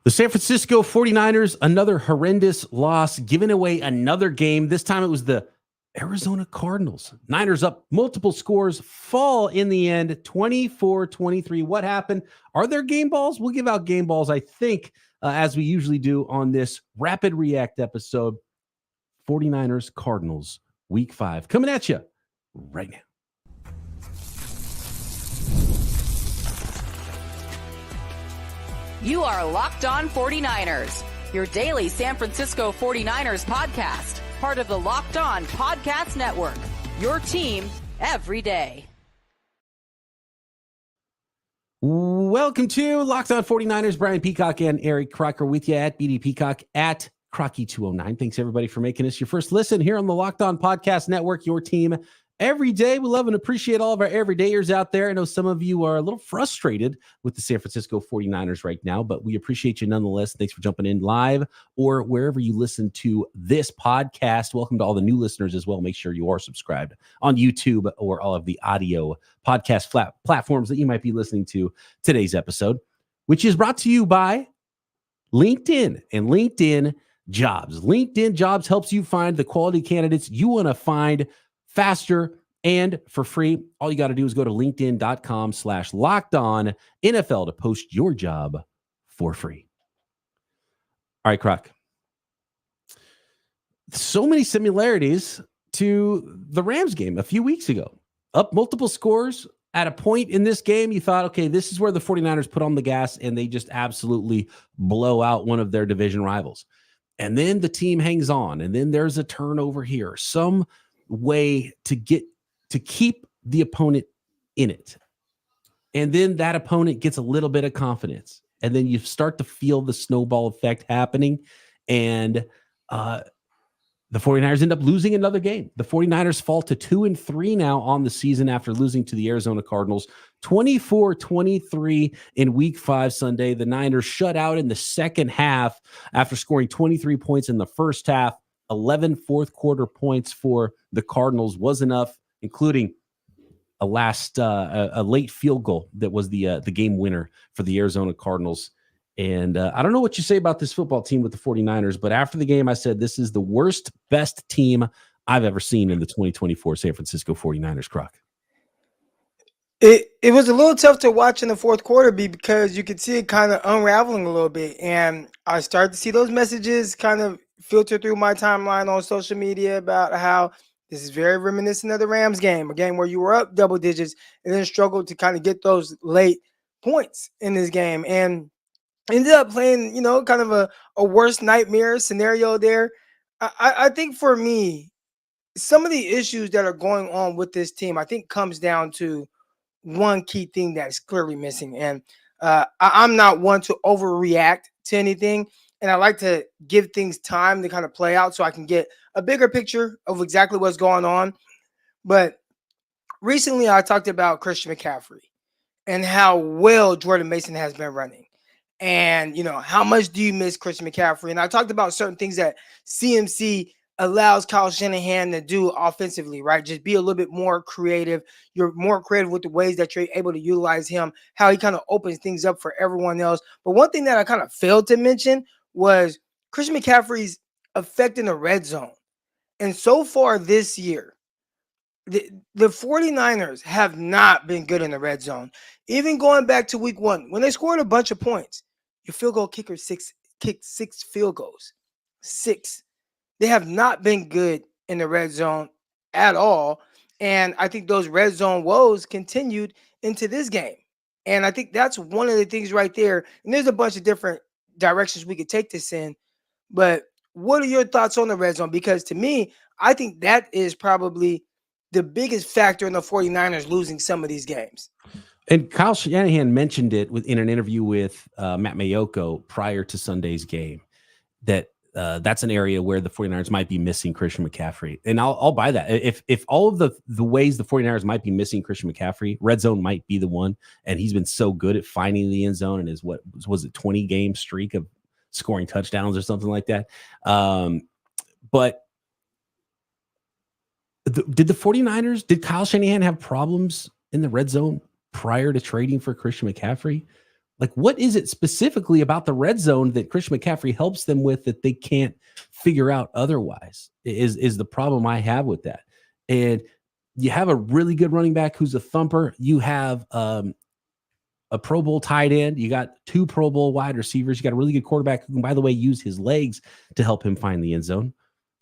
The San Francisco 49ers, another horrendous loss, giving away another game. This time it was the Arizona Cardinals. Niners up multiple scores, fall in the end, 24-23. What happened? Are there game balls? We'll give out game balls, I think, as we usually do on this Rapid React episode. 49ers Cardinals, Week 5. Coming at you right now. You are Locked On 49ers, your daily San Francisco 49ers podcast, part of the Locked On Podcast Network, your team every day. Welcome to Locked On 49ers. Brian Peacock and Eric Crocker with you at BD Peacock at Crocky209. Thanks, everybody, for making us your first listen here on the Locked On Podcast Network, your team every day. We love and appreciate all of our everydayers out there. I know some of you are a little frustrated with the San Francisco 49ers right now, but we appreciate you nonetheless. Thanks for jumping in live or wherever you listen to this podcast. Welcome to all the new listeners as well. Make sure you are subscribed on YouTube or all of the audio podcast platforms that you might be listening to today's episode, which is brought to you by LinkedIn and LinkedIn Jobs. LinkedIn Jobs helps you find the quality candidates you want to find faster and for free. All you got to do is go to linkedin.com/lockedon NFL to post your job for free. All right, Croc. So many similarities to the Rams game a few weeks ago. Up multiple scores at a point in this game. You thought, okay, this is where the 49ers put on the gas and they just absolutely blow out one of their division rivals. And then the team hangs on. And then there's a turnover here. Some way to keep the opponent in it. And then that opponent gets a little bit of confidence. And then you start to feel the snowball effect happening. And the 49ers end up losing another game. The 49ers fall to 2-3 now on the season after losing to the Arizona Cardinals 24-23 in Week 5 Sunday. The Niners shut out in the second half after scoring 23 points in the first half. 11 fourth quarter points for the Cardinals was enough, including a late field goal that was the game winner for the Arizona Cardinals. And I don't know what you say about this football team with the 49ers, but after the game, I said this is the best team I've ever seen in the 2024 San Francisco 49ers, Croc. It was a little tough to watch in the fourth quarter because you could see it kind of unraveling a little bit. And I started to see those messages kind of filter through my timeline on social media about how this is very reminiscent of the Rams game, a game where you were up double digits and then struggled to kind of get those late points in this game. And ended up playing, kind of a worst nightmare scenario there. I think for me, some of the issues that are going on with this team, I think comes down to one key thing that's clearly missing. And I'm not one to overreact to anything. And I like to give things time to kind of play out so I can get a bigger picture of exactly what's going on. But recently I talked about Christian McCaffrey and how well Jordan Mason has been running. And, how much do you miss Christian McCaffrey? And I talked about certain things that CMC allows Kyle Shanahan to do offensively, right? Just be a little bit more creative. You're more creative with the ways that you're able to utilize him, how he kind of opens things up for everyone else. But one thing that I kind of failed to mention was Christian McCaffrey's effect in the red zone. And so far this year, the 49ers have not been good in the red zone. Even going back to week 1, when they scored a bunch of points, your field goal kicker kicked 6 field goals. 6. They have not been good in the red zone at all. And I think those red zone woes continued into this game. And I think that's one of the things right there. And there's a bunch of different directions we could take this in. But what are your thoughts on the red zone? Because to me, I think that is probably the biggest factor in the 49ers losing some of these games. And Kyle Shanahan mentioned it in an interview with Matt Mayoko prior to Sunday's game, that that's an area where the 49ers might be missing Christian McCaffrey. And I'll buy that. If all of the ways the 49ers might be missing Christian McCaffrey, red zone might be the one. And he's been so good at finding the end zone and his, 20-game streak of scoring touchdowns or something like that. But did the 49ers, did Kyle Shanahan have problems in the red zone prior to trading for Christian McCaffrey? Like, what is it specifically about the red zone that Christian McCaffrey helps them with that they can't figure out otherwise is the problem I have with that. And you have a really good running back who's a thumper. You have a Pro Bowl tight end. You got 2 Pro Bowl wide receivers. You got a really good quarterback who can, by the way, use his legs to help him find the end zone.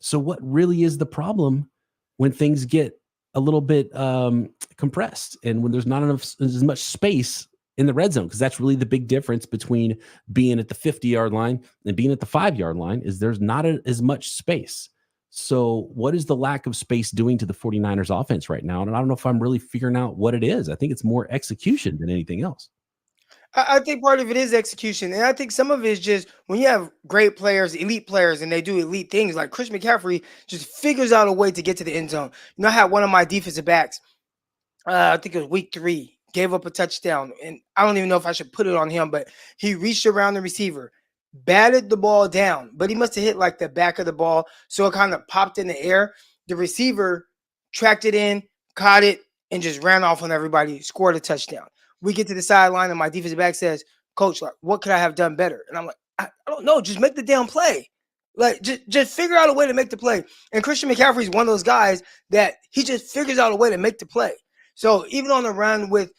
So what really is the problem when things get a little bit compressed and when there's not as much space in the red zone? Because that's really the big difference between being at the 50-yard line and being at the 5-yard line is there's not as much space. So what is the lack of space doing to the 49ers offense right now? And I don't know if I'm really figuring out what it is. I think it's more execution than anything else. I think part of it is execution. And I think some of it is just when you have great players, elite players, and they do elite things, like Christian McCaffrey just figures out a way to get to the end zone. You know, I had one of my defensive backs, I think it was week 3, gave up a touchdown. And I don't even know if I should put it on him, but he reached around the receiver, batted the ball down, but he must have hit like the back of the ball. So it kind of popped in the air. The receiver tracked it in, caught it, and just ran off on everybody, scored a touchdown. We get to the sideline, and my defensive back says, "Coach, like, what could I have done better?" And I'm like, I don't know. Just make the damn play. Like, just figure out a way to make the play. And Christian McCaffrey is one of those guys that he just figures out a way to make the play. So even on the run with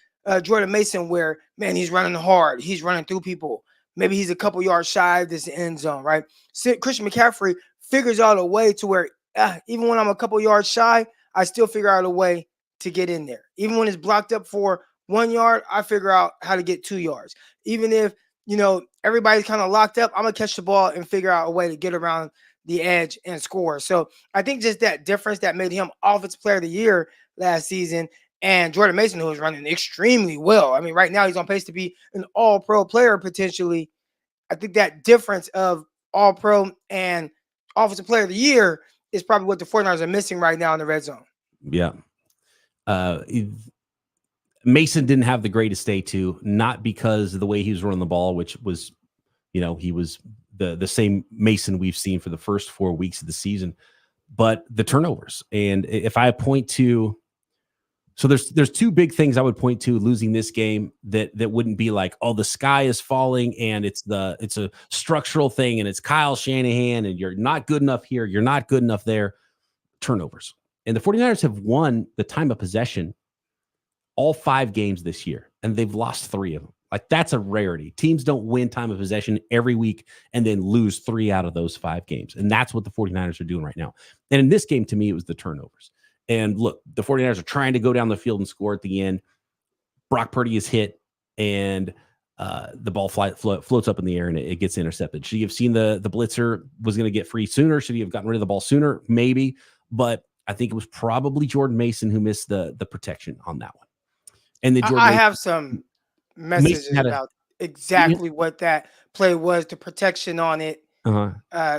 Jordan Mason, where, man, he's running hard. He's running through people. Maybe he's a couple yards shy of this end zone, right? So Christian McCaffrey figures out a way to where even when I'm a couple yards shy, I still figure out a way to get in there. Even when it's blocked up for 1 yard, I figure out how to get 2 yards. Even if, you know, everybody's kind of locked up, I'm going to catch the ball and figure out a way to get around the edge and score. So I think just that difference that made him Offensive Player of the Year last season, and Jordan Mason, who is running extremely well. I mean, right now he's on pace to be an all-pro player potentially. I think that difference of all-pro and Offensive Player of the Year is probably what the 49ers are missing right now in the red zone. Yeah. Mason didn't have the greatest day too, not because of the way he was running the ball, which was, you know, he was the same Mason we've seen for the first 4 weeks of the season, but the turnovers. And if I point to, so there's 2 big things I would point to losing this game that wouldn't be like, oh, the sky is falling and it's a structural thing and it's Kyle Shanahan and you're not good enough here, you're not good enough there. Turnovers. And the 49ers have won the time of possession all 5 games this year, and they've lost 3 of them. Like, that's a rarity. Teams don't win time of possession every week and then lose 3 out of those 5 games. And that's what the 49ers are doing right now. And in this game, to me, it was the turnovers. And look, the 49ers are trying to go down the field and score at the end. Brock Purdy is hit, and the ball floats up in the air, and it gets intercepted. Should you have seen the blitzer was going to get free sooner? Should he have gotten rid of the ball sooner? Maybe. But I think it was probably Jordan Mason who missed the protection on that one. And then I have some messages about exactly what that play was, the protection on it.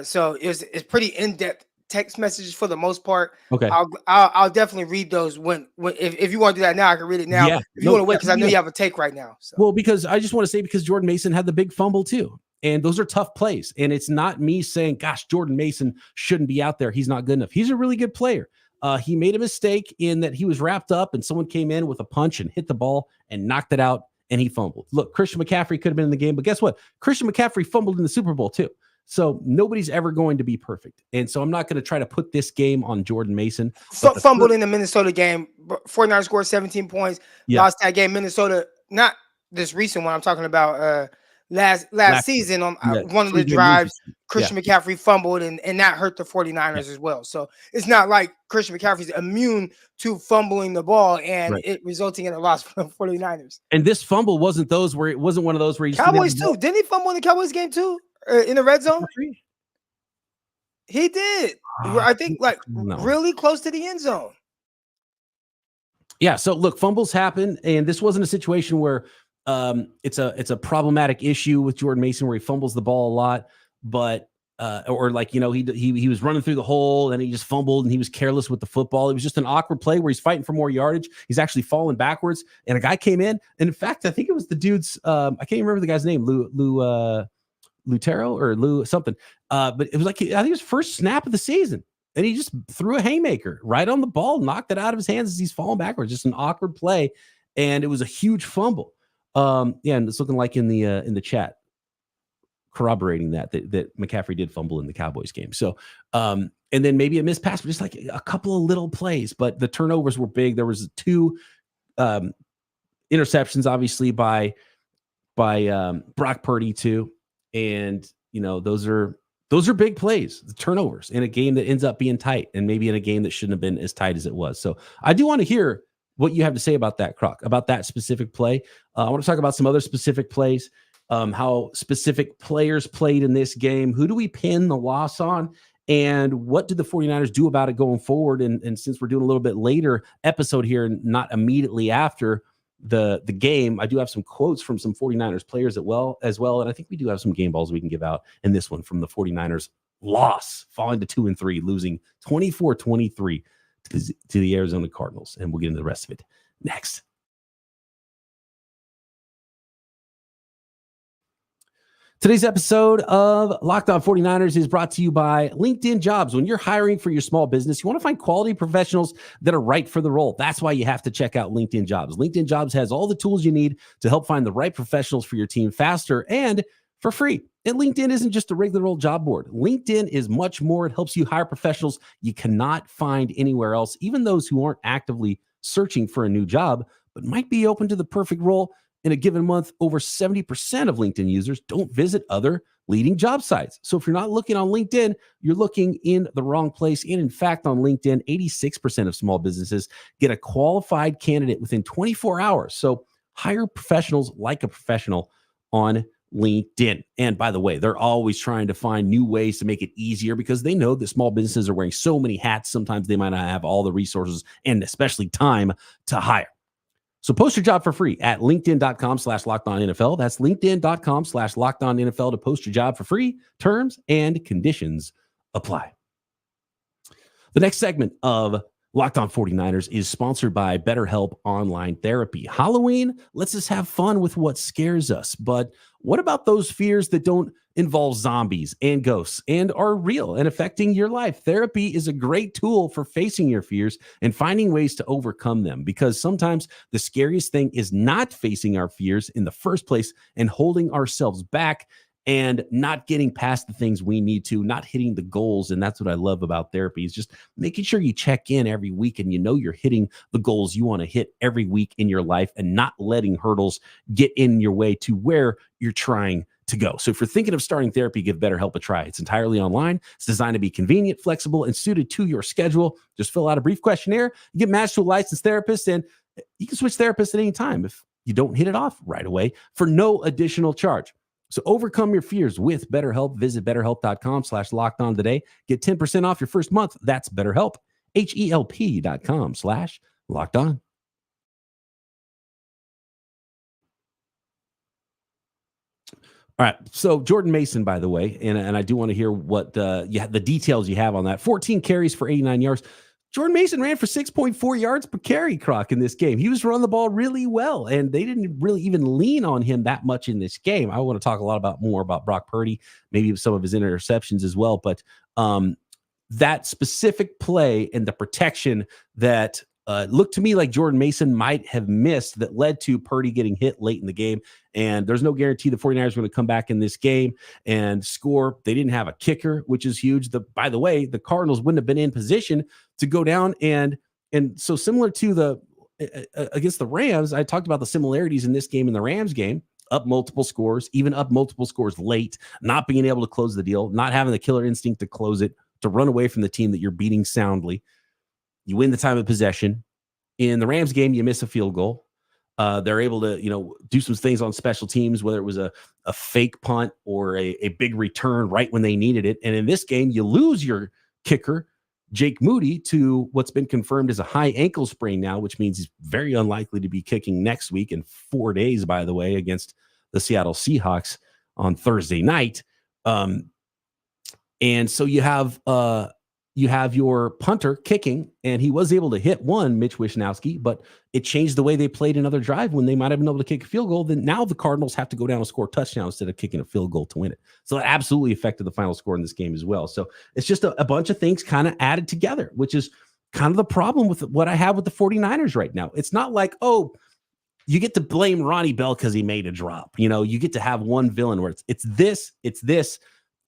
So it's pretty in-depth text messages for the most part. Okay. I'll definitely read those when if you want to do that now, I can read it now. Yeah, if you want to wait, because I know you have a take right now. So. Well, because I just want to say, because Jordan Mason had the big fumble too. And those are tough plays. And it's not me saying, gosh, Jordan Mason shouldn't be out there. He's not good enough. He's a really good player. He made a mistake in that he was wrapped up and someone came in with a punch and hit the ball and knocked it out, and he fumbled. Look, Christian McCaffrey could have been in the game, but guess what? Christian McCaffrey fumbled in the Super Bowl too. So nobody's ever going to be perfect. And so I'm not going to try to put this game on Jordan Mason. Fumbled in the Minnesota game. 49ers scored 17 points. Yeah. Lost that game. Minnesota, not this recent one. I'm talking about last season on one of the drives. Christian McCaffrey fumbled, and that hurt the 49ers as well. So it's not like Christian McCaffrey's immune to fumbling the ball and it resulting in a loss for the 49ers. And this fumble wasn't one of those where he Cowboys too. Didn't he fumble in the Cowboys game too? In the red zone? He did. I think really close to the end zone. Yeah. So look, fumbles happen, and this wasn't a situation where it's a problematic issue with Jordan Mason where he fumbles the ball a lot, but or like, you know, he was running through the hole and he just fumbled and he was careless with the football. It was just an awkward play where he's fighting for more yardage. He's actually falling backwards, and a guy came in, and in fact, I think it was the dude's I can't even remember the guy's name, Lutero or Lou something. But it was like, I think it was first snap of the season, and he just threw a haymaker right on the ball, knocked it out of his hands as he's falling backwards. Just an awkward play, and it was a huge fumble. Yeah, and it's looking like in the chat, corroborating that McCaffrey did fumble in the Cowboys game. So, and then maybe a missed pass, but just like a couple of little plays, but the turnovers were big. There was 2 interceptions, obviously by Brock Purdy too, and those are big plays, the turnovers in a game that ends up being tight, and maybe in a game that shouldn't have been as tight as it was. So I do want to hear what you have to say about that, Croc, about that specific play. I want to talk about some other specific plays. How specific players played in this game. Who do we pin the loss on? And what did the 49ers do about it going forward? And since we're doing a little bit later episode here, not immediately after the game, I do have some quotes from some 49ers players as well. And I think we do have some game balls we can give out in this one from the 49ers loss, falling to 2-3, losing 24-23 to the Arizona Cardinals. And we'll get into the rest of it next. Today's episode of Locked On 49ers is brought to you by LinkedIn Jobs. When you're hiring for your small business, you want to find quality professionals that are right for the role. That's why you have to check out LinkedIn Jobs. LinkedIn Jobs has all the tools you need to help find the right professionals for your team faster and for free. And LinkedIn isn't just a regular old job board. LinkedIn is much more. It helps you hire professionals you cannot find anywhere else, even those who aren't actively searching for a new job, but might be open to the perfect role. In a given month, over 70% of LinkedIn users don't visit other leading job sites. So if you're not looking on LinkedIn, you're looking in the wrong place. And in fact, on LinkedIn, 86% of small businesses get a qualified candidate within 24 hours. So hire professionals like a professional on LinkedIn. And by the way, they're always trying to find new ways to make it easier because they know that small businesses are wearing so many hats. Sometimes they might not have all the resources and especially time to hire. So post your job for free at linkedin.com/LockedOnNFL. That's linkedin.com/LockedOnNFL to post your job for free. Terms and conditions apply. The next segment of Locked On 49ers is sponsored by BetterHelp Online Therapy. Halloween lets us have fun with what scares us. But what about those fears that don't involve zombies and ghosts and are real and affecting your life? Therapy is a great tool for facing your fears and finding ways to overcome them, because sometimes the scariest thing is not facing our fears in the first place and holding ourselves back and not getting past the things we need to, not hitting the goals. And that's what I love about therapy, is just making sure you check in every week and you're hitting the goals you want to hit every week in your life and not letting hurdles get in your way to where you're trying to go. So if you're thinking of starting therapy, give BetterHelp a try. It's entirely online. It's designed to be convenient, flexible, and suited to your schedule. Just fill out a brief questionnaire, you get matched to a licensed therapist, and you can switch therapists at any time if you don't hit it off right away for no additional charge. So overcome your fears with BetterHelp. Visit BetterHelp.com/LockedOn today. Get 10% off your first month. That's BetterHelp, HELP.com/LockedOn. All right. So Jordan Mason, by the way, and I do want to hear what the details you have on that. 14 carries for 89 yards. Jordan Mason ran for 6.4 yards per carry, Croc, in this game. He was running the ball really well, and they didn't really even lean on him that much in this game. I want to talk a lot more about Brock Purdy, maybe some of his interceptions as well. But that specific play and the protection that looked to me like Jordan Mason might have missed that led to Purdy getting hit late in the game. And there's no guarantee the 49ers are going to come back in this game and score. They didn't have a kicker, which is huge. By the way, the Cardinals wouldn't have been in position to go down. And so similar to against the Rams, I talked about the similarities in this game and the Rams game. Up multiple scores, even up multiple scores late, not being able to close the deal, not having the killer instinct to close it, to run away from the team that you're beating soundly. You win the time of possession. In the Rams game, you miss a field goal. They're able to, do some things on special teams, whether it was a fake punt or a big return right when they needed it. And in this game, you lose your kicker, Jake Moody, to what's been confirmed as a high ankle sprain now, which means he's very unlikely to be kicking next week in 4 days, by the way, against the Seattle Seahawks on Thursday night. And so you have your punter kicking, and he was able to hit one, Mitch Wishnowsky, but it changed the way they played another drive when they might have been able to kick a field goal. Then now the Cardinals have to go down and score a touchdown instead of kicking a field goal to win it. So it absolutely affected the final score in this game as well. So it's just a bunch of things kind of added together, which is kind of the problem with what I have with the 49ers right now. It's not like, you get to blame Ronnie Bell because he made a drop. You get to have one villain where it's this.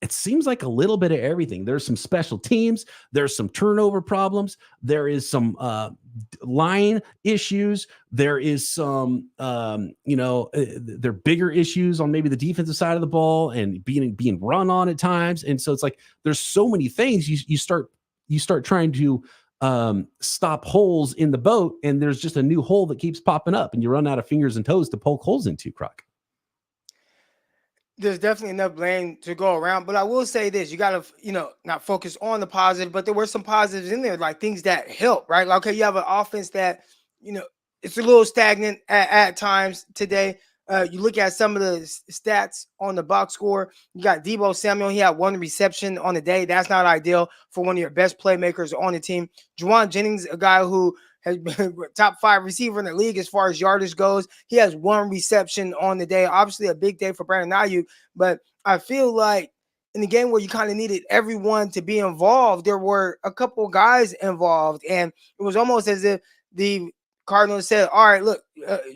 It seems like a little bit of everything. There's some special teams. There's some turnover problems. There is some line issues. There is some, there are bigger issues on maybe the defensive side of the ball and being run on at times. And so it's like there's so many things. You start trying to stop holes in the boat, and there's just a new hole that keeps popping up, and you run out of fingers and toes to poke holes into, Croc. There's definitely enough blame to go around, but I will say this: you got to, not focus on the positive, but there were some positives in there, like things that help, right? Like, okay, you have an offense that, it's a little stagnant at times today. You look at some of the stats on the box score. You got Deebo Samuel. He had 1 reception on the day. That's not ideal for one of your best playmakers on the team. Juwan Jennings, a guy who has been top 5 receiver in the league as far as yardage goes. He has 1 reception on the day. Obviously a big day for Brandon Aiyuk, but I feel like in the game where you kind of needed everyone to be involved, there were a couple guys involved, and it was almost as if the Cardinals said, all right, look,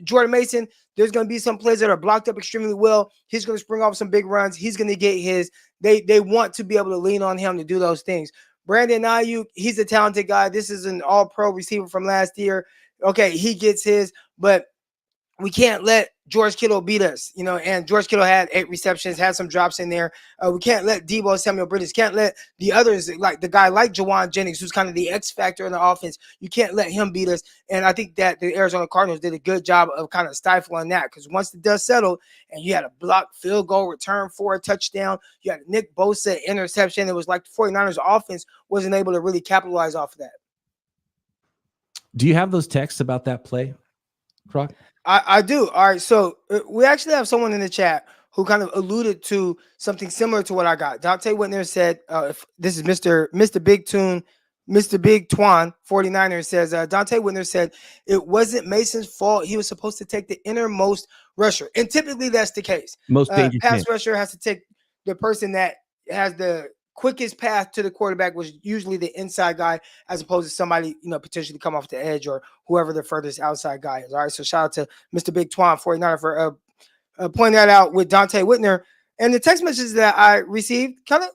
Jordan Mason, there's going to be some plays that are blocked up extremely well. He's going to spring off some big runs. He's going to get his. They want to be able to lean on him to do those things. Brandon Aiyuk, he's a talented guy. This is an all-pro receiver from last year. Okay, he gets his, but we can't let George Kittle beat us, and George Kittle had 8 receptions, had some drops in there. We can't let Deebo Samuel Bridges, can't let the others, like the guy like Juwan Jennings, who's kind of the X factor in the offense. You can't let him beat us. And I think that the Arizona Cardinals did a good job of kind of stifling that, because once the dust settled and you had a blocked field goal return for a touchdown, you had a Nick Bosa interception, it was like the 49ers offense wasn't able to really capitalize off of that. Do you have those texts about that play, Croc? I do. All right. So we actually have someone in the chat who kind of alluded to something similar to what I got. Dante Whitner said, if this is Mr. Big Tune, Mr. Big Twan, 49ers says, Dante Whitner said it wasn't Mason's fault. He was supposed to take the innermost rusher. And typically that's the case. Most dangerous pass rusher has to take the person that has the quickest path to the quarterback, was usually the inside guy, as opposed to somebody, potentially come off the edge or whoever the furthest outside guy is. All right. So shout out to Mr. Big Twan, 49er, for pointing that out with Dante Whitner. And the text messages that I received kind of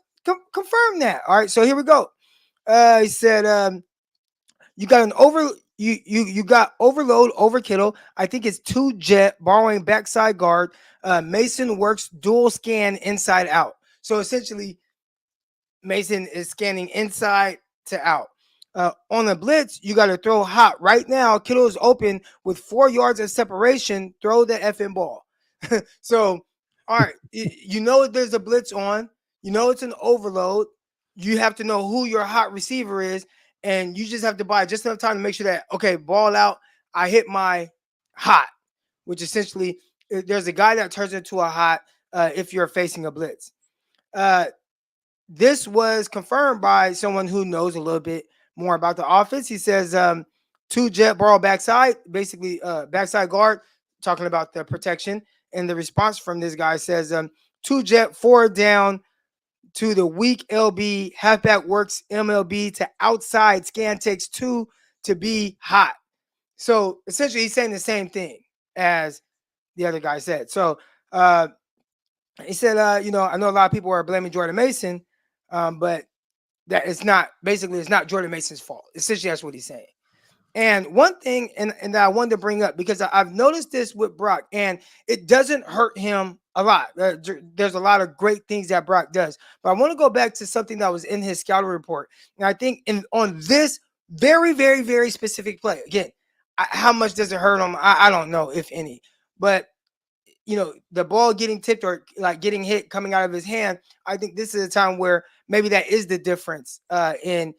confirm that. All right. So here we go. He said, you got you got overload over Kittle. I think it's 2 jet borrowing backside guard. Mason works dual scan inside out. So essentially, Mason is scanning inside to out. On the blitz, you got to throw hot. Right now, Kittle is open with 4 yards of separation. Throw the effing ball. So, all right, there's a blitz on. It's an overload. You have to know who your hot receiver is, and you just have to buy just enough time to make sure that, okay, ball out, I hit my hot, which essentially there's a guy that turns into a hot if you're facing a blitz. This was confirmed by someone who knows a little bit more about the offense. He says 2 jet ball backside, basically backside guard, talking about the protection. And the response from this guy says 2 jet 4 down to the weak LB, halfback works MLB to outside, scan takes 2 to be hot. So essentially he's saying the same thing as the other guy said. So he said, I know a lot of people are blaming Jordan Mason, but that it's not Jordan Mason's fault. Essentially, that's what he's saying. And one thing, and that I wanted to bring up, because I've noticed this with Brock, and it doesn't hurt him a lot. There's a lot of great things that Brock does. But I want to go back to something that was in his scouting report. And I think on this very, very, very specific play, again, how much does it hurt him? I don't know, if any. But the ball getting tipped or like getting hit coming out of his hand, I think this is a time where maybe that is the difference in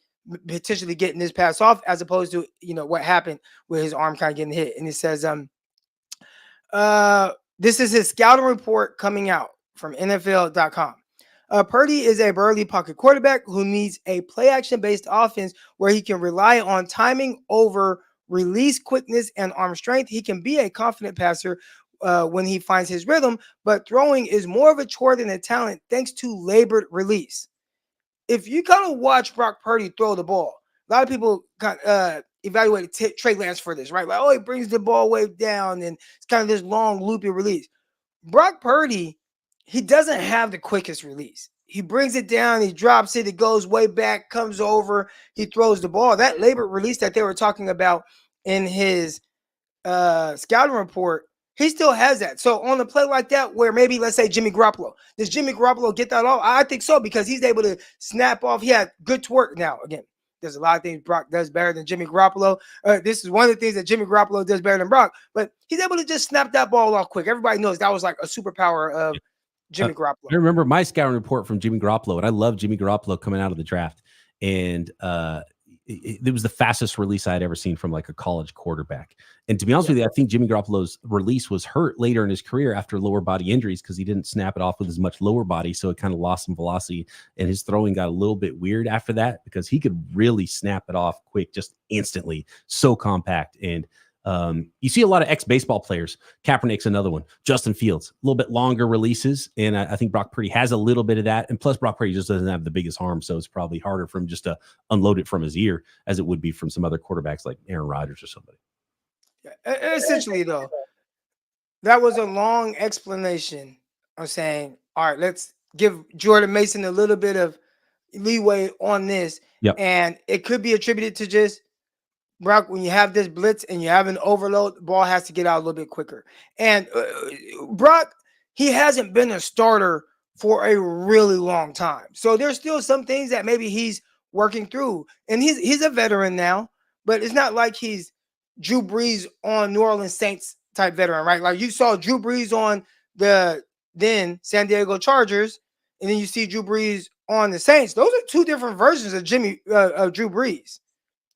potentially getting this pass off, as opposed to, what happened with his arm kind of getting hit. And it says, this is his scouting report coming out from NFL.com. Purdy is a burly pocket quarterback who needs a play action based offense where he can rely on timing over release quickness and arm strength. He can be a confident passer when he finds his rhythm, but throwing is more of a chore than a talent thanks to labored release. If you kind of watch Brock Purdy throw the ball, a lot of people evaluated Trey Lance for this, right? Like, oh, he brings the ball way down, and it's kind of this long, loopy release. Brock Purdy, he doesn't have the quickest release. He brings it down, he drops it, it goes way back, comes over, he throws the ball. That labor release that they were talking about in his scouting report, he still has that. So on a play like that, where maybe let's say Jimmy Garoppolo, does Jimmy Garoppolo get that off? I think so, because he's able to snap off. He had good twerk. Now, again, there's a lot of things Brock does better than Jimmy Garoppolo. This is one of the things that Jimmy Garoppolo does better than Brock, but he's able to just snap that ball off quick. Everybody knows that was like a superpower of Jimmy Garoppolo. I remember my scouting report from Jimmy Garoppolo, and I love Jimmy Garoppolo coming out of the draft. And it was the fastest release I had ever seen from like a college quarterback. And to be honest with you, I think Jimmy Garoppolo's release was hurt later in his career after lower body injuries because he didn't snap it off with as much lower body. So it kind of lost some velocity, and his throwing got a little bit weird after that because he could really snap it off quick, just instantly. So compact. And you see a lot of ex-baseball players. Kaepernick's another one. Justin Fields, a little bit longer releases. And I think Brock Purdy has a little bit of that. And plus Brock Purdy just doesn't have the biggest arm. So it's probably harder for him just to unload it from his ear as it would be from some other quarterbacks like Aaron Rodgers or somebody. Essentially, though, that was a long explanation of saying, all right, let's give Jordan Mason a little bit of leeway on this. Yep. And it could be attributed to just, Brock, when you have this blitz and you have an overload, the ball has to get out a little bit quicker. And Brock, he hasn't been a starter for a really long time. So there's still some things that maybe he's working through. And he's a veteran now, but it's not like he's Drew Brees on New Orleans Saints type veteran, right? Like you saw Drew Brees on the then San Diego Chargers, and then you see Drew Brees on the Saints. Those are two different versions of Drew Brees.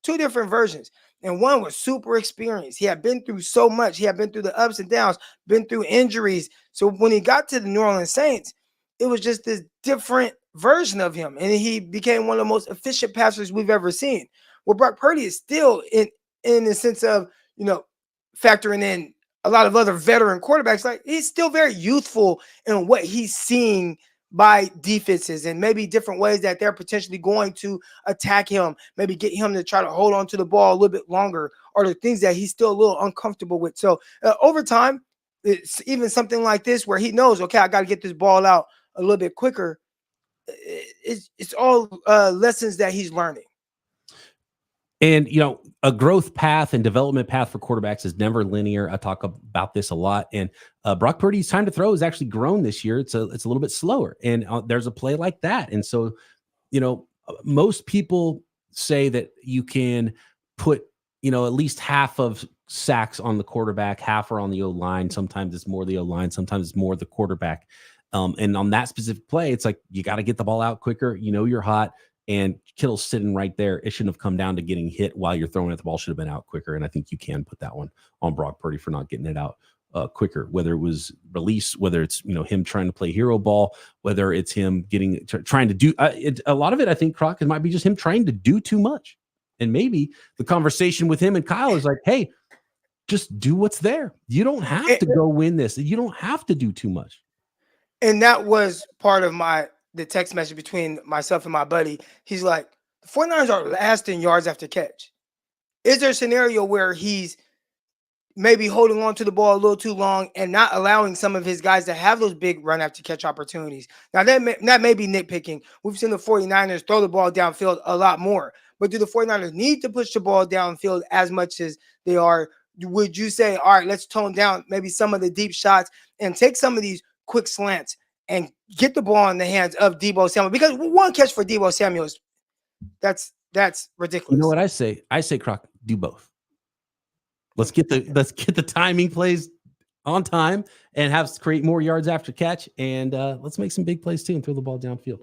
Two different versions. And one was super experienced. He had been through so much. He had been through the ups and downs, been through injuries. So when he got to the New Orleans Saints, it was just this different version of him. And he became one of the most efficient passers we've ever seen. Well, Brock Purdy is still in the sense of, factoring in a lot of other veteran quarterbacks. Like, he's still very youthful in what he's seeing by defenses and maybe different ways that they're potentially going to attack him, maybe get him to try to hold on to the ball a little bit longer, or the things that he's still a little uncomfortable with. So over time, it's even something like this where he knows, okay, I got to get this ball out a little bit quicker. It's all lessons that he's learning. And, a growth path and development path for quarterbacks is never linear. I talk about this a lot. And Brock Purdy's time to throw has actually grown this year. It's a little bit slower. And there's a play like that. And so, most people say that you can put, at least half of sacks on the quarterback, half are on the O-line. Sometimes it's more the O-line. Sometimes it's more the quarterback. And on that specific play, it's like, you got to get the ball out quicker. You're hot. And Kittle's sitting right there. It shouldn't have come down to getting hit while you're throwing it. The ball should have been out quicker. And I think you can put that one on Brock Purdy for not getting it out quicker, whether it was release, whether it's, him trying to play hero ball, whether it's him trying to do a lot of it. I think Croc, it might be just him trying to do too much. And maybe the conversation with him and Kyle is like, hey, just do what's there. You don't have to go win this. You don't have to do too much. And that was part of the text message between myself and my buddy. He's like, the 49ers are last in yards after catch. Is there a scenario where he's maybe holding on to the ball a little too long and not allowing some of his guys to have those big run after catch opportunities? Now, that may be nitpicking. We've seen the 49ers throw the ball downfield a lot more. But do the 49ers need to push the ball downfield as much as they are? Would you say, all right, let's tone down maybe some of the deep shots and take some of these quick slants and get the ball in the hands of Deebo Samuel? Because one catch for Deebo Samuel is that's ridiculous. You know what I say? I say, Croc, do both. Let's get the timing plays on time and create more yards after catch, and let's make some big plays too and throw the ball downfield.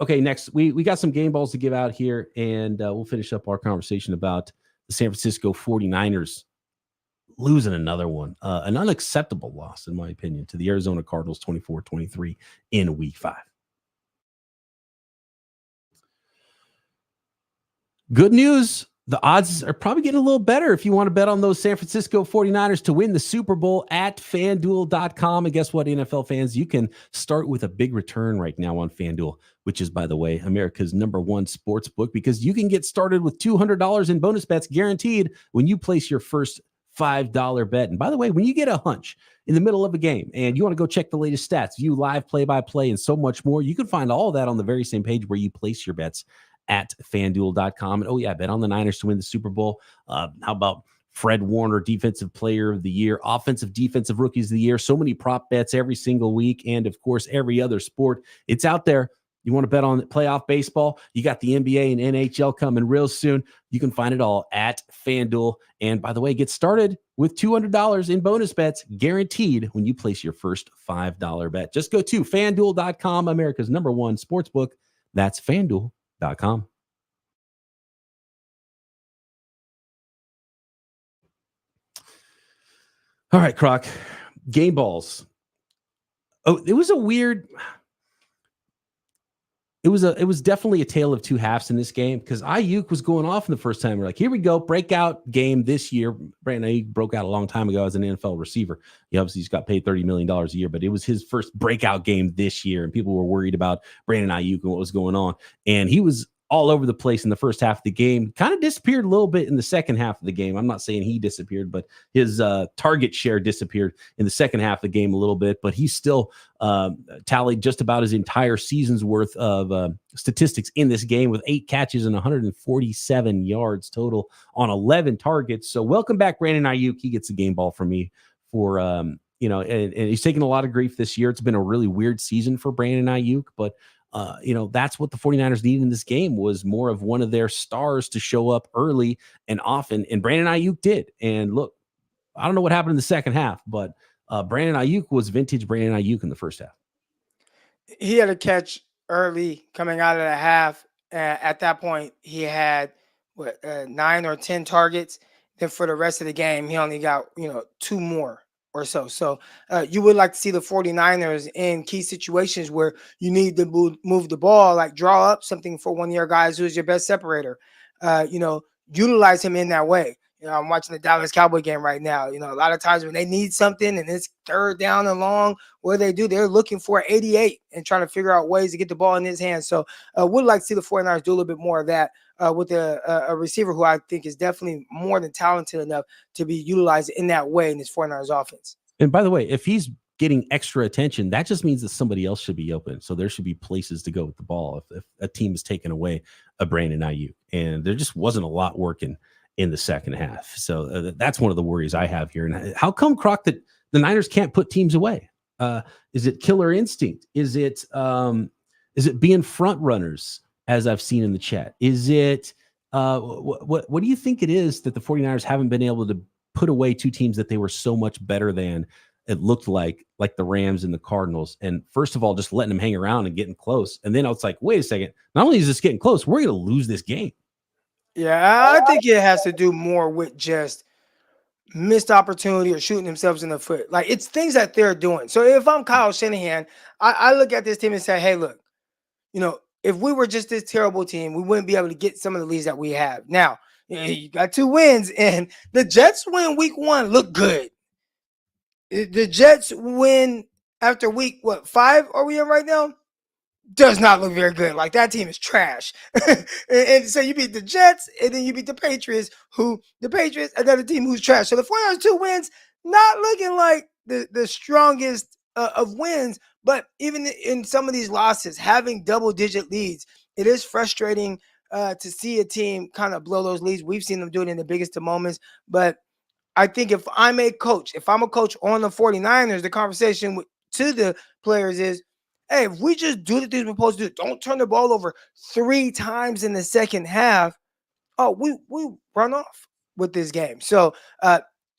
Okay, next we got some game balls to give out here, and we'll finish up our conversation about the San Francisco 49ers losing another one, an unacceptable loss, in my opinion, to the Arizona Cardinals 24-23 in week 5. Good news. the odds are probably getting a little better if you want to bet on those San Francisco 49ers to win the Super Bowl at FanDuel.com. And guess what, NFL fans? You can start with a big return right now on FanDuel, which is, by the way, America's #1 sports book, because you can get started with $200 in bonus bets guaranteed when you place your first $5 bet. And by the way, when you get a hunch in the middle of a game and you want to go check the latest stats, view live play-by-play, and so much more, you can find all of that on the very same page where you place your bets at FanDuel.com. And oh yeah, bet on the Niners to win the Super Bowl. How about Fred Warner, Defensive Player of the Year, Offensive Defensive Rookies of the Year? So many prop bets every single week, and of course, every other sport. It's out there. You want to bet on playoff baseball? You got the NBA and NHL coming real soon. You can find it all at FanDuel. And by the way, get started with $200 in bonus bets guaranteed when you place your first $5 bet. Just go to FanDuel.com, America's #1 sports book. That's FanDuel.com. All right, Croc. Game balls. Oh, it was a weird. It was definitely a tale of two halves in this game, because Aiyuk was going off in the first time. We're like, here we go, breakout game this year. Brandon Aiyuk broke out a long time ago as an NFL receiver. He's got paid $30 million a year, but it was his first breakout game this year, and people were worried about Brandon Aiyuk and what was going on. And he was all over the place in the first half of the game, kind of disappeared a little bit in the second half of the game. I'm not saying he disappeared, but his target share disappeared in the second half of the game a little bit, but he still tallied just about his entire season's worth of statistics in this game, with 8 catches and 147 yards total on 11 targets. So welcome back, Brandon Aiyuk. He gets a game ball from me for, and he's taken a lot of grief this year. It's been a really weird season for Brandon Aiyuk, but that's what the 49ers needed in this game, was more of one of their stars to show up early and often. And Brandon Aiyuk did. And look, I don't know what happened in the second half, but Brandon Aiyuk was vintage Brandon Aiyuk in the first half. He had a catch early coming out of the half. At that point, he had 9 or 10 targets. Then for the rest of the game, he only got 2 more or so. So you would like to see the 49ers in key situations where you need to move the ball, like draw up something for one of your guys who is your best separator. Utilize him in that way. I'm watching the Dallas Cowboy game right now. A lot of times when they need something and it's third down and long, what do? They're looking for 88 and trying to figure out ways to get the ball in his hands. So would like to see the 49ers do a little bit more of that with a receiver who I think is definitely more than talented enough to be utilized in that way in this 49ers offense. And by the way, if he's getting extra attention, that just means that somebody else should be open. So there should be places to go with the ball if a team is taking away a Brandon Aiyuk. And there just wasn't a lot working in the second half. So that's one of the worries I have here. And how come, Croc, that the Niners can't put teams away? Is it killer instinct? Is it being front runners, as I've seen in the chat? Is it what do you think it is that the 49ers haven't been able to put away two teams that they were so much better than? It looked like the Rams and the Cardinals. And first of all, just letting them hang around and getting close. And then it's like, wait a second, not only is this getting close, we're going to lose this game. Yeah, I think it has to do more with just missed opportunity or shooting themselves in the foot. Like, it's things that they're doing. So if I'm Kyle Shanahan, I look at this team and say, hey, look, if we were just this terrible team, we wouldn't be able to get some of the leads that we have. Now, you got 2 wins, and the Jets win week 1 look good. The Jets win after week, 5 are we in right now? Does not look very good. Like, that team is trash. and so you beat the Jets, and then you beat the Patriots, another team who's trash. So the 49ers 2 wins, not looking like the strongest of wins, but even in some of these losses, having double-digit leads, it is frustrating to see a team kind of blow those leads. We've seen them do it in the biggest of moments, but I think if I'm a coach on the 49ers, the conversation to the players is, hey, if we just do the things we're supposed to do, don't turn the ball over 3 times in the second half, we run off with this game. So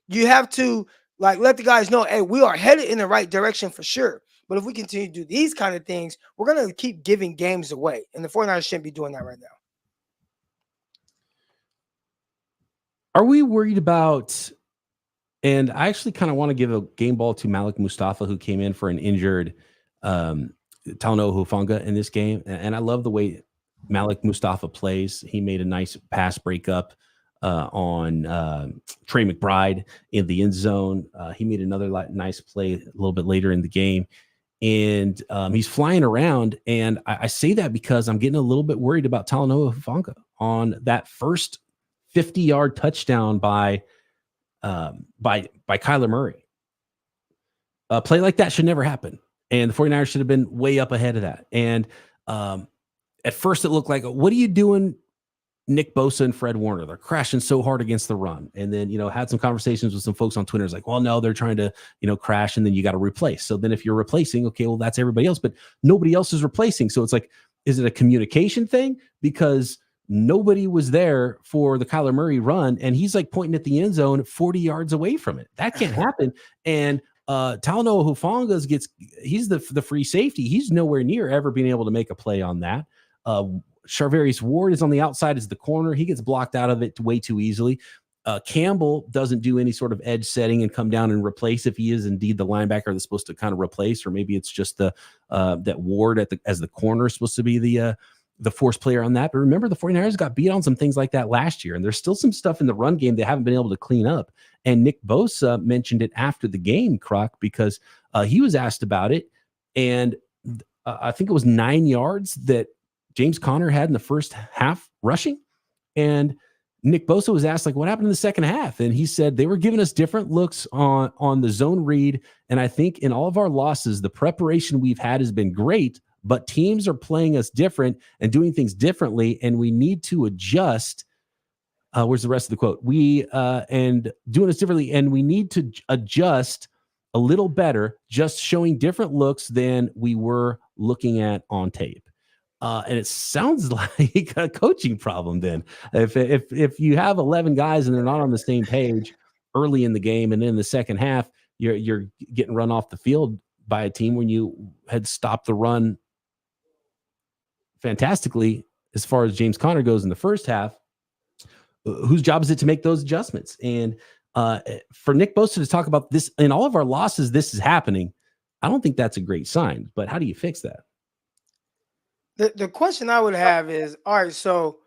you have to let the guys know, hey, we are headed in the right direction for sure. But if we continue to do these kind of things, we're going to keep giving games away. And the 49ers shouldn't be doing that right now. Are we worried about, and I actually kind of want to give a game ball to Malik Mustafa, who came in for an injured Talanoa Hufanga in this game. And I love the way Malik Mustafa plays. He made a nice pass breakup on Trey McBride in the end zone. He made another nice play a little bit later in the game. And he's flying around. And I say that because I'm getting a little bit worried about Talanoa Hufanga on that first 50-yard touchdown by Kyler Murray. A play like that should never happen. And the 49ers should have been way up ahead of that. And at first it looked like, what are you doing, Nick Bosa and Fred Warner? They're crashing so hard against the run. And then, had some conversations with some folks on Twitter. It's like, well, no, they're trying to, crash, and then you got to replace. So then if you're replacing, okay, well, that's everybody else, but nobody else is replacing. So it's like, is it a communication thing? Because nobody was there for the Kyler Murray run, and he's like pointing at the end zone 40 yards away from it. That can't happen. And Talanoa Hufanga he's the free safety. He's nowhere near ever being able to make a play on that. Charvarius Ward is on the outside as the corner. He gets blocked out of it way too easily. Campbell doesn't do any sort of edge setting and come down and replace if he is indeed the linebacker that's supposed to kind of replace, or maybe it's just that Ward as the corner is supposed to be the force player on that. But remember, the 49ers got beat on some things like that last year, and there's still some stuff in the run game they haven't been able to clean up. And Nick Bosa mentioned it after the game, Croc, because he was asked about it, and I think it was 9 yards that James Conner had in the first half rushing. And Nick Bosa was asked, like, what happened in the second half? And he said they were giving us different looks on the zone read. And I think in all of our losses, the preparation we've had has been great, but teams are playing us different and doing things differently, and we need to adjust. Where's the rest of the quote? And doing us differently, and we need to adjust a little better, just showing different looks than we were looking at on tape. And it sounds like a coaching problem then. If you have 11 guys and they're not on the same page early in the game, and then in the second half, you're getting run off the field by a team when you had stopped the run fantastically as far as James Conner goes in the first half, whose job is it to make those adjustments? And for Nick Bosa to talk about this in all of our losses, this is happening, I don't think that's a great sign. But how do you fix that? The question I would have is, all right, so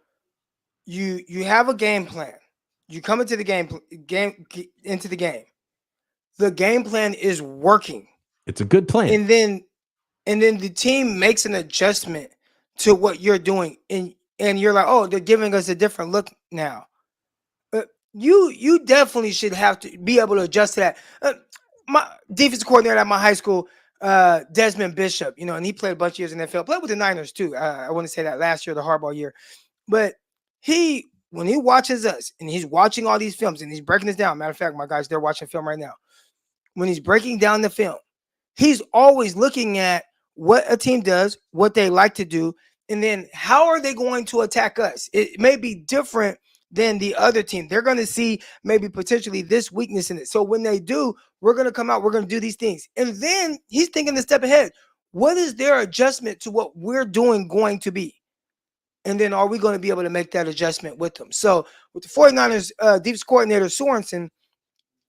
you have a game plan. You come into the game. The game plan is working. It's a good plan. And then the team makes an adjustment to what you're doing, and you're like, oh, they're giving us a different look now. You definitely should have to be able to adjust to that. My defensive coordinator at my high school, Desmond Bishop, and he played a bunch of years in the NFL, played with the Niners too. I want to say that last year, the Harbaugh year. But when he watches us and he's watching all these films and he's breaking this down, matter of fact, my guys, they're watching film right now. When he's breaking down the film, he's always looking at what a team does, what they like to do, and then how are they going to attack us? It may be different than the other team. They're going to see maybe potentially this weakness in it. So when they do, we're going to come out, we're going to do these things. And then he's thinking a step ahead. What is their adjustment to what we're doing going to be? And then are we going to be able to make that adjustment with them? So with the 49ers defense coordinator Sorensen,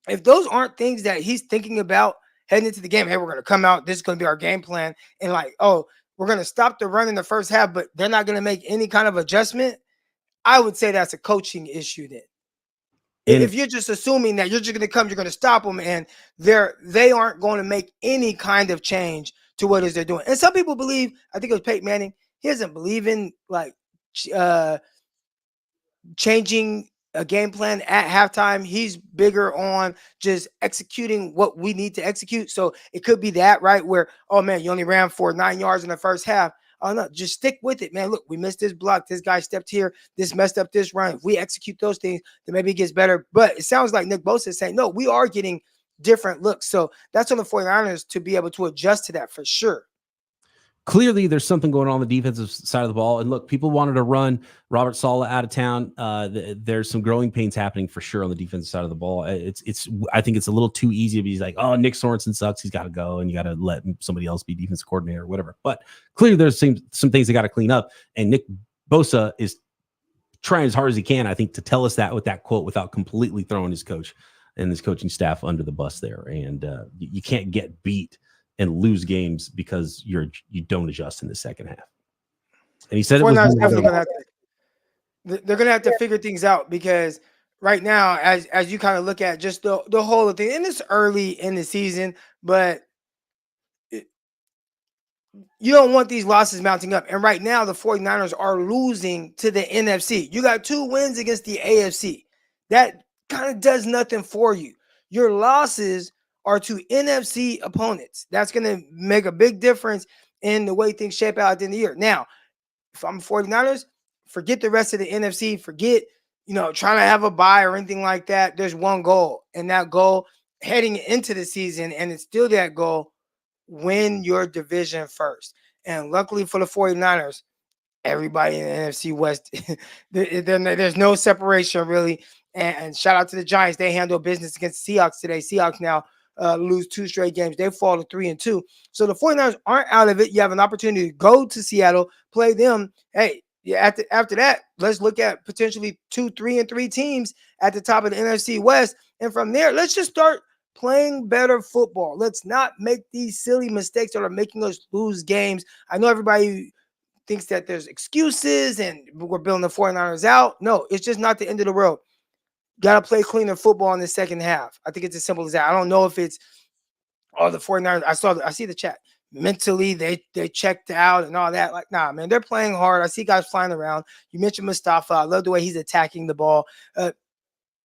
if those aren't things that he's thinking about heading into the game, hey, we're going to come out, this is going to be our game plan, and like, oh, we're going to stop the run in the first half, but they're not going to make any kind of adjustment, I would say that's a coaching issue then. If you're just assuming that you're just going to come, you're going to stop them, and they aren't going to make any kind of change to what it is they're doing. And some people believe, I think it was Peyton Manning, he doesn't believe in like changing a game plan at halftime. He's bigger on just executing what we need to execute. So it could be that, right? Where, oh man, you only ran for 9 yards in the first half. Oh no, just stick with it, man. Look, we missed this block. This guy stepped here. This messed up this run. If we execute those things, then maybe it gets better. But it sounds like Nick Bosa is saying, no, we are getting different looks. So that's on the 49ers to be able to adjust to that for sure. Clearly, there's something going on the defensive side of the ball. And look, people wanted to run Robert Saleh out of town. There's some growing pains happening for sure on the defensive side of the ball. I think it's a little too easy to be like, oh, Nick Sorensen sucks. He's got to go, and you got to let somebody else be defensive coordinator or whatever. But clearly, there's some things they got to clean up. And Nick Bosa is trying as hard as he can, I think, to tell us that with that quote without completely throwing his coach and his coaching staff under the bus there. And you can't get beat and lose games because you don't adjust in the second half. And he said they're going to have to figure things out, because right now, as you kind of look at just the whole thing, and it's early in the season, but you don't want these losses mounting up. And right now, the 49ers are losing to the NFC. You got 2 wins against the AFC. That kind of does nothing for you. Your losses are to NFC opponents. That's going to make a big difference in the way things shape out at the end of the year. Now, if I'm 49ers, forget the rest of the NFC. Forget, trying to have a bye or anything like that. There's one goal, and that goal heading into the season, and it's still that goal: win your division first. And luckily for the 49ers, everybody in the NFC West, there's no separation really. And shout out to the Giants. They handle business against the Seahawks today. Seahawks now lose 2 straight games. They fall to 3-2. So the 49ers aren't out of it. You have an opportunity to go to Seattle, play them. Hey, yeah, after that, let's look at potentially 2, 3-3 teams at the top of the NFC West. And from there, let's just start playing better football. Let's not make these silly mistakes that are making us lose games. I know everybody thinks that there's excuses and we're building the 49ers out. No, it's just not the end of the world. Got to play cleaner football in the second half. I think it's as simple as that. I don't know if it's the 49ers. I see the chat. Mentally, they checked out and all that. Like, nah, man, they're playing hard. I see guys flying around. You mentioned Mustafa. I love the way he's attacking the ball.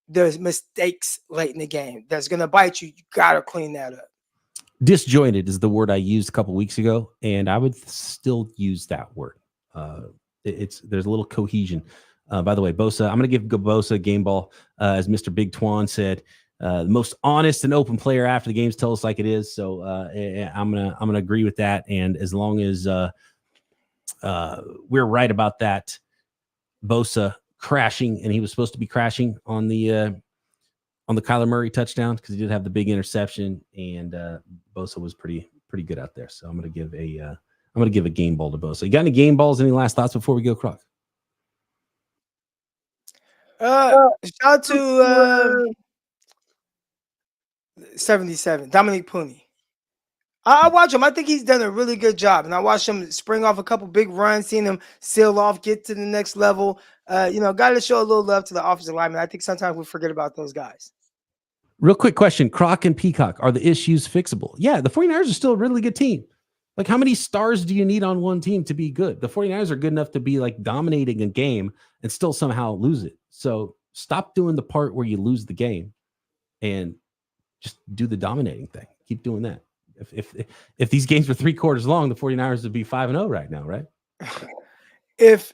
There's mistakes late in the game that's going to bite you. You got to clean that up. Disjointed is the word I used a couple weeks ago, and I would still use that word. There's a little cohesion. By the way, Bosa, I'm going to give Bosa a game ball. As Mr. Big Twan said, the most honest and open player after the games tell us like it is. So I'm gonna agree with that. And as long as we're right about that, Bosa crashing, and he was supposed to be crashing on the Kyler Murray touchdown because he did have the big interception, and Bosa was pretty good out there. So I'm gonna give a game ball to Bosa. You got any game balls? Any last thoughts before we go, Croc? Shout out to 77, Dominic Pooney. I watch him. I think he's done a really good job. And I watched him spring off a couple big runs, seeing him seal off, get to the next level. Got to show a little love to the offensive lineman. I think sometimes we forget about those guys. Real quick question. Croc and Peacock, are the issues fixable? Yeah, the 49ers are still a really good team. Like, how many stars do you need on one team to be good? The 49ers are good enough to be like dominating a game and still somehow lose it. So stop doing the part where you lose the game and just do the dominating thing. Keep doing that. If these games were 3 quarters long, the 49ers would be 5-0 right now, right? If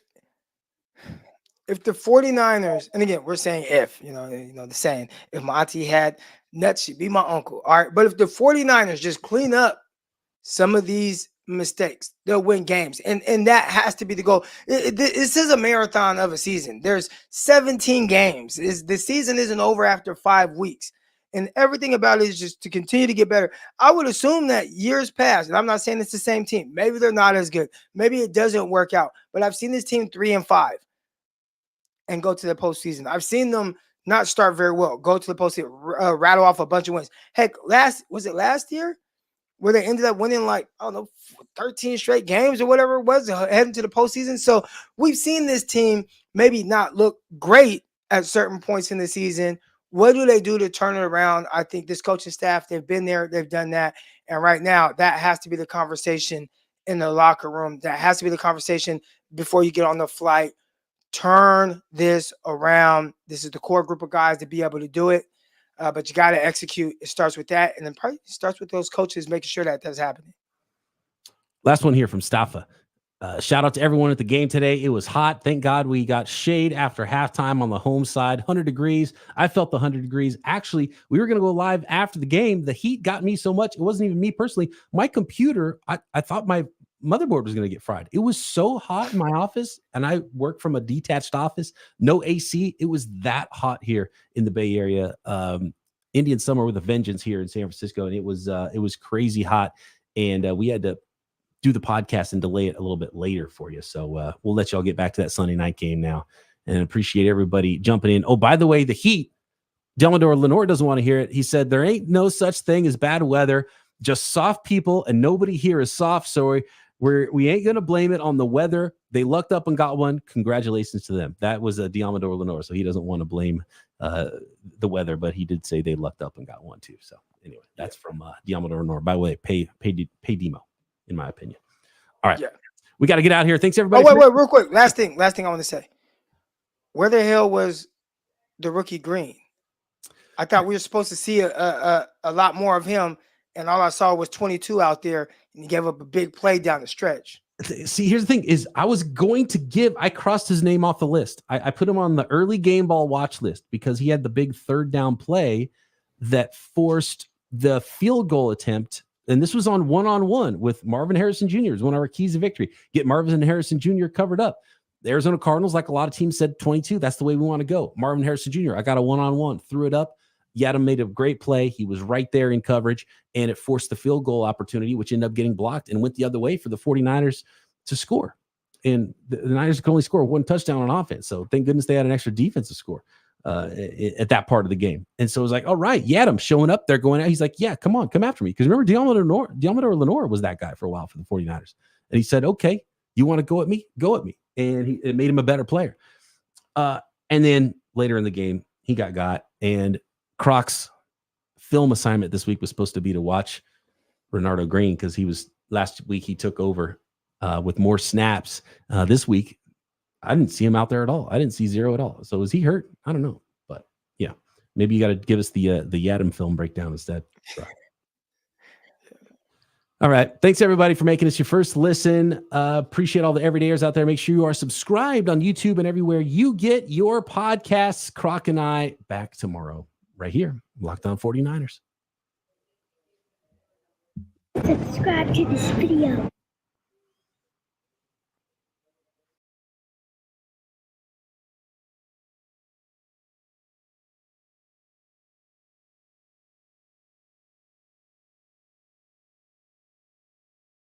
the 49ers, and again, we're saying the saying, if my auntie had nuts, she'd be my uncle. All right. But if the 49ers just clean up some of these mistakes, they'll win games. And that has to be the goal. This is a marathon of a season. There's 17 games. The season isn't over after 5 weeks. And everything about it is just to continue to get better. I would assume that years past, and I'm not saying it's the same team. Maybe they're not as good. Maybe it doesn't work out. But I've seen this team 3-5 and go to the postseason. I've seen them not start very well, go to the postseason, rattle off a bunch of wins. Heck, last year where they ended up winning 13 straight games or whatever it was, heading to the postseason. So we've seen this team maybe not look great at certain points in the season. What do they do to turn it around? I think this coaching staff, they've been there, they've done that. And right now, that has to be the conversation in the locker room. That has to be the conversation before you get on the flight. Turn this around. This is the core group of guys to be able to do it. But you got to execute. It starts with that. And then probably starts with those coaches making sure that that's happening. Last one here from Staffa. Shout out to everyone at the game today. It was hot. Thank God we got shade after halftime on the home side. 100 degrees. I felt the 100 degrees. Actually, we were going to go live after the game. The heat got me so much. It wasn't even me personally. My computer, I thought my motherboard was going to get fried. It was so hot in my office, and I work from a detached office. No AC. It was that hot here in the Bay Area. Indian summer with a vengeance here in San Francisco, and it was crazy hot. And we had to do the podcast and delay it a little bit later for you. So we'll let y'all get back to that Sunday night game now, and appreciate everybody jumping in. Oh, by the way, the heat, Delmador Lenore doesn't want to hear it. He said, there ain't no such thing as bad weather, just soft people, and nobody here is soft. So We ain't going to blame it on the weather. They lucked up and got one. Congratulations to them. That was a Diamador Lenore, so he doesn't want to blame the weather, but he did say they lucked up and got one too. So anyway, that's from Diamador Lenore. By the way, pay Demo, in my opinion. All right. Yeah. We got to get out here. Thanks, everybody. Oh, wait, real quick. Last thing I want to say. Where the hell was the rookie Green? I thought we were supposed to see a lot more of him, and all I saw was 22 out there, and he gave up a big play down the stretch. See, here's the thing is I crossed his name off the list. I put him on the early game ball watch list because he had the big third down play that forced the field goal attempt. And this was on one-on-one with Marvin Harrison Jr. It was one of our keys to victory. Get Marvin Harrison Jr. covered up. The Arizona Cardinals, like a lot of teams, said 22. That's the way we want to go. Marvin Harrison Jr., I got a one-on-one, threw it up. Yadam made a great play. He was right there in coverage, and it forced the field goal opportunity, which ended up getting blocked and went the other way for the 49ers to score. And the Niners could only score one touchdown on offense. So thank goodness they had an extra defensive score at that part of the game. And so it was like, all right, Yadam showing up there going out. He's like, yeah, come on, come after me. Because remember, Diamador Lenore was that guy for a while for the 49ers. And he said, okay, you want to go at me? Go at me. And it made him a better player. And then later in the game, he got. And Croc's film assignment this week was supposed to be to watch Renardo Green because last week he took over with more snaps. This week, I didn't see him out there at all. I didn't see zero at all. So is he hurt? I don't know. But yeah, maybe you got to give us the Yadam film breakdown instead. All right. Thanks, everybody, for making us your first listen. Appreciate all the everydayers out there. Make sure you are subscribed on YouTube and everywhere you get your podcasts. Croc and I back tomorrow right here. Locked On 49ers. Subscribe to this video.